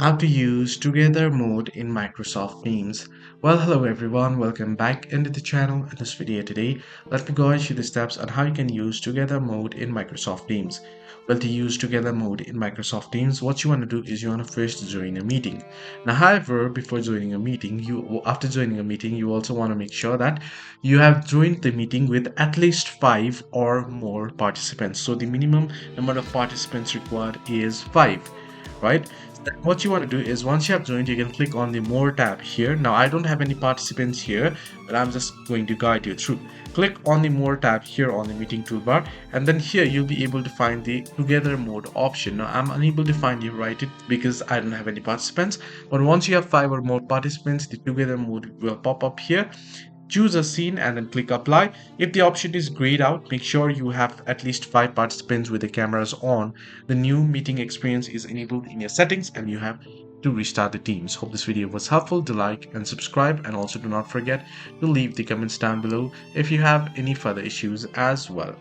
How to use together mode in Microsoft Teams. Well, hello everyone, welcome back into the channel. In this video today, let me go and show the steps on how you can use together mode in Microsoft Teams. Well, to use together mode in Microsoft Teams, what you want to do is you want to first join a meeting. Now, however, before joining a meeting, after joining a meeting, you also want to make sure that you have joined the meeting with at least 5 or more participants. So the minimum number of participants required is 5, right? Then what you want to do is once you have joined, you can click on the more tab here. Now I don't have any participants here, but I'm just going to guide you through. Click on the more tab here on the meeting toolbar, and then here you'll be able to find the together mode option. Now I'm unable to find you right it because I don't have any participants, but once you have 5 or more participants, the together mode will pop up here. Choose a scene and then click apply. If the option is grayed out, make sure you have at least 5 participants with the cameras on. The new meeting experience is enabled in your settings and you have to restart the Teams. Hope this video was helpful. Do like and subscribe, and also do not forget to leave the comments down below if you have any further issues as well.